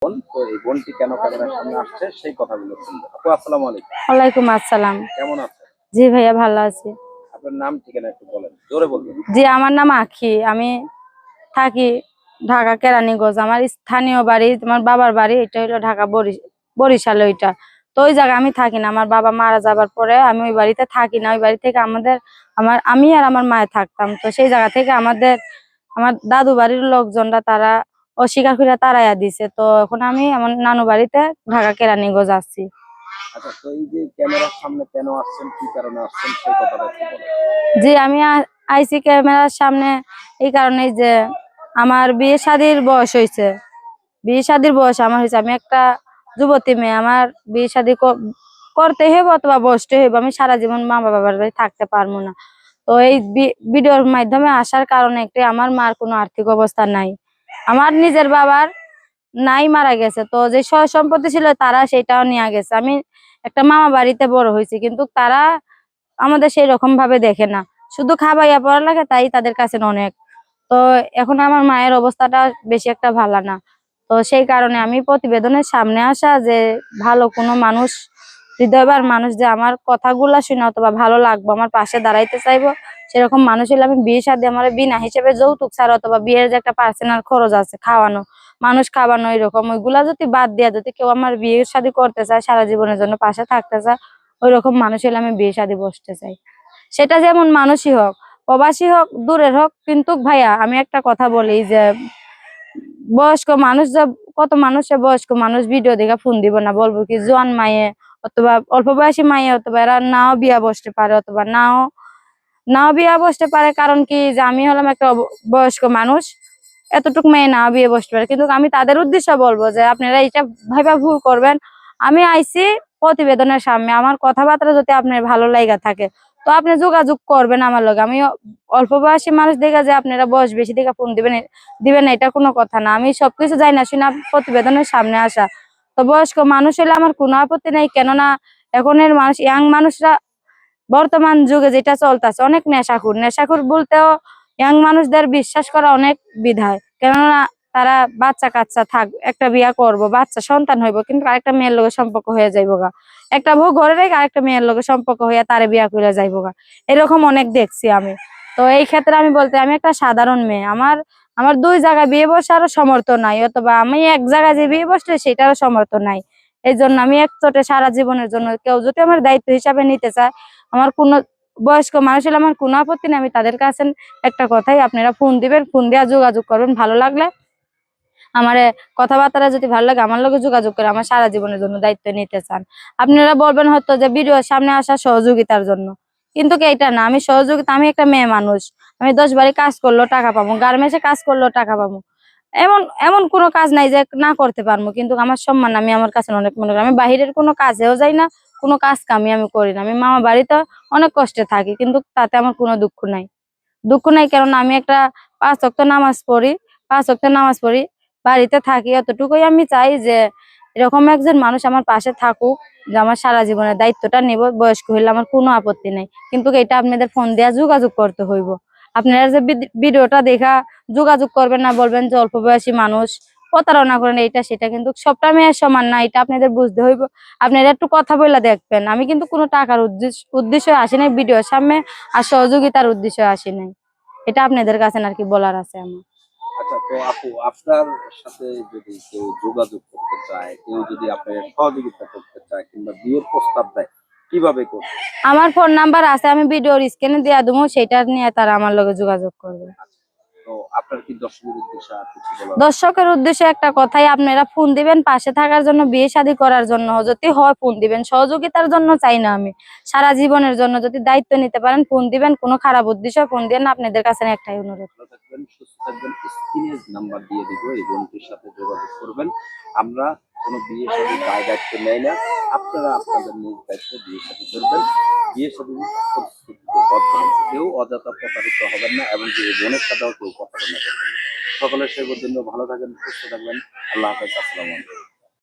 বোন, তো এই বোনটি কেন ক্যামেরার সামনে আসছে সেই কথাগুলো শুনবো। আপু আসসালামু আলাইকুম। ওয়ালাইকুম আসসালাম। কেমন আছেন? জি ভাইয়া, ভালো আছি। আপনার নাম ঠিকানা একটু বলেন, জোরে বলবেন। জি, আমার নাম আখি। আমি থাকি ঢাকা কেরানীগঞ্জ। আমার স্থানীয় বাড়ি, আমার বাবার বাড়ি এটা হলো ঢাকা বরিশালে ওইটা। তো ওই জায়গায় আমি থাকি না। আমার বাবা মারা যাবার পরে আমি ওই বাড়িতে থাকি না। ওই বাড়ি থেকে আমি আর আমার মায়ে থাকতাম। তো সেই জায়গা থেকে আমার দাদু বাড়ির লোকজনরা তারা অস্বীকার করে তাড়াইয়া দিছে। তো এখন আমি আমার নানু বাড়িতে ঢাকা কেরানীগঞ্জ আছি। আচ্ছা, তো এই যে ক্যামেরার সামনে কেন আসছেন, কি কারণে আসছেন সেই কথাটা একটু বলেন। জি, আমি আইসি ক্যামেরার সামনে এই কারণে যে আমার বিয়ে শাদীর বয়স হয়েছে। বিয়ে শাদীর বয়স আমার হয়েছে। আমি একটা যুবতী মেয়ে। আমার বিয়ে শাদী করতে হইব অথবা বসতে হইব। আমি সারা জীবন মা বাবার বাড়ি থাকতে পারবো না। তো এই ভিডিওর মাধ্যমে আসার কারণে একটি, আমার মার কোনো আর্থিক অবস্থা নাই। আমার নিজের বাবার নাই, মারা গেছে। তো যে সয় সম্পত্তি ছিল তারা সেটাও নিয়ে গেছে। আমি একটা মামা বাড়িতে বড় হয়েছি, কিন্তু তারা আমাদের সেই রকম ভাবে দেখে না। শুধু খাবাইয়া পড়া লাগে, তাই তাদের কাছে অনেক। তো এখন আমার মায়ের অবস্থাটা বেশি একটা ভালো না। তো সেই কারণে আমি প্রতিবেদনের সামনে আসা যে ভালো কোনো মানুষ, হৃদয়বান মানুষ যে আমার কথাগুলা শুনে অথবা ভালো লাগবো, আমার পাশে দাঁড়াইতে চাইবো, সেরকম মানুষ হলে আমি বিয়ে শাদী আমার বিনা হিসেবে যৌতুক ছাড়া অথবা বিয়ের যে একটা পার্সোনাল খরচ আছে খাওয়ানো, মানুষ খাওয়ানো, এরকম ওইগুলা যদি বাদ দিয়া যদি কেউ আমার বিয়ে শাদী করতে চায়, সারা জীবনের জন্য পাশে থাকতে চায়, ওই রকম মানুষ হলে আমি বিয়ে শাদী বসতে চাই। সেটা যেমন মানুষই হোক, প্রবাসী হোক, দূরের হোক। কিন্তু ভাইয়া আমি একটা কথা বলি যে বয়স্ক মানুষ কত মানুষের বয়স্ক মানুষ ভিডিও দেখে ফোন দিব না, বলবো কি জোয়ান মাইয়ে অথবা অল্প বয়সী মাইয়ে অথবা এরা নাও বিয়া বসতে পারে অথবা নাও নাও বিয়া বসতে পারে। কারণ কি যে আমি হলাম একটা বয়স্ক মানুষ, এতটুকু মেয়ে নাও বিয়ে বসতে পারে। কিন্তু আমি তাদের উদ্দেশ্যে বলবো যে আপনারা এটা ভাইবা ভুল করবেন। আমি আইছি প্রতিবেদনের সামনে, আমার কথাবার্তা যদি আপনার ভালো লাগা থাকে তো আপনি যোগাযোগ করবেন আমার লগে। আমি অল্প বয়সী মানুষ দেখা যায় আপনারা বয়স বেশি দেখে ফোন দিবেন না, এটা কোনো কথা না। আমি সবকিছু যাই না শুনে প্রতিবেদনের সামনে আসা। তো বয়স্ক মানুষ হলে আমার কোনো আপত্তি নেই, কেননা এখনের মানুষ, ইয়াং মানুষরা বর্তমান যুগে যেটা চলতেছে অনেক নেশাখোর। নেশাখোর বলতেও ইয়াং মানুষদের বিশ্বাস করা অনেক বিধায়, কেননা তারা বাচ্চা কাচ্চা থাক, একটা বিয়া করব, বাচ্চা সন্তান হইব, কিন্তু আরেকটা মেয়ের লগে সম্পর্ক হয়ে যাইব গা। একটা বউ ঘরে রেখে আরেকটা মেয়ের লগে সম্পর্ক হইয়া তারে বিয়া করে যাইব গা। এরকম অনেক দেখছি আমি। তো এই ক্ষেত্রে আমি বলতে, আমি একটা সাধারণ মেয়ে। আমার আমার দুই জায়গায় বিয়ে বসারও সমর্থ নাই, অথবা আমি এক জায়গায় যে বিয়ে বসলে সেটারও সমর্থ নাই। এই জন্য আমি একচোটে সারা জীবনের জন্য কেউ যদি আমার দায়িত্ব হিসাবে নিতে চায়, আমার কোনো বয়স্ক মানুষ হলে আমার কোনো আপত্তি নেই। আমি তাদের কাছে একটা কথাই, আপনারা ফোন দিবেন, ফোন দিয়ে যোগাযোগ করবেন। ভালো লাগলে আমার কথাবার্তা যদি ভালো লাগে আমার লগে যোগাযোগ করে আমার সারা জীবনের জন্য দায়িত্ব নিতে চান। আপনারা বলবেন হয়তো যে ভিডিওর সামনে আসা সহযোগিতার জন্য, কিন্তু কি এটা না। আমি সহযোগিতা, আমি একটা মেয়ে মানুষ। আমি 10 বাড়ি কাজ করলেও টাকা পাবো, গার্মেন্টসে কাজ করলেও টাকা পাবো। এমন এমন কোনো কাজ নাই যে না করতে পারবো, কিন্তু আমার সম্মান আমি আমার কাছে অনেক মনে করি। আমি বাহিরের কোনো কাজেও যাই না, কোনো কাজ কামি আমি করি না। আমি মামা বাড়িতে অনেক কষ্টে থাকি, কিন্তু তাতে আমার কোনো দুঃখ নাই। দুঃখ নাই, কেননা আমি একটা 5 ওয়াক্ত নামাজ পড়ি। 5 ওয়াক্ত নামাজ পড়ি, বাড়িতে থাকি। এতটুকুই আমি চাই যে এরকম একজন মানুষ আমার পাশে থাকুক, যে আমার সারা জীবনের দায়িত্বটা নিব। বয়স্ক হইলে আমার কোনো আপত্তি নেই, কিন্তু এটা আপনাদের ফোন দেওয়া যোগাযোগ করতে হইব। আপনারা যে ভিডিওটা দেখা যোগাযোগ করবেন না, বলবেন যে অল্প বয়সী মানুষ প্রতারণা করেন, এইটা সেটা, কিন্তু সবটা মেয়ের সমান না, এটা আপনাদের বুঝতে হইব। আপনারা একটু কথা বলে দেখবেন। আমি কিন্তু কোনো টাকার উদ্দেশ্যে আসি নাই ভিডিওর সামনে, আর সহযোগিতার উদ্দেশ্যে আসি নাই। এটা আপনাদের কাছে আর কি বলার আছে আমার। আচ্ছা, তো আপু আপনার সাথে যদি কেউ যোগাযোগ করতে চায়, কেউ যদি আপনার সহযোগিতা করতে চায় কিংবা বিয়ের প্রস্তাব দেয়, কিভাবে করবে? আমার ফোন নাম্বার আছে, আমি ভিডিওর স্ক্রিনে দিয়ে দেবো, সেটা নিয়ে তারা আমার লগে যোগাযোগ করবে। তো আপনার কি দর্শকের উদ্দেশ্যে আর কিছু বলার? দর্শকের উদ্দেশ্যে একটা কথাই, আপনারা ফোন দিবেন পাশে থাকার জন্য, বিয়ে শাদী করার জন্য যদি হয় ফোন দিবেন। সহযোগিতার জন্য চাই না আমি, সারা জীবনের জন্য যদি দায়িত্ব নিতে পারেন ফোন দিবেন। কোনো খারাপ উদ্দেশ্যে ফোন দিবেন না। আপনাদের কাছে একটাই অনুরোধ। ভালো থাকবেন, সুস্থ থাকবেন। স্ক্রিনে নাম্বার দিয়ে দিব, এই বোনটির সাথে যোগাযোগ করবেন। আমরা কোনো বিয়ে শাদী দায় দায়িত্ব নেই না, আপনারা আপনাদের নিজ দায়িত্বে বিয়ে শাদী করবেন। বিয়ে শাদী প্রতিশ্রুতিতে বদ্ধ হন। কেউ অযথা প্রতারিত হবেন না, এবং এই বোনের সাথেও কেউ প্রতারণা করবেন না। সকলের সেবার জন্য ভালো থাকবেন, সুস্থ থাকবেন। আল্লাহ হাফেজ, আসসালামু আলাইকুম।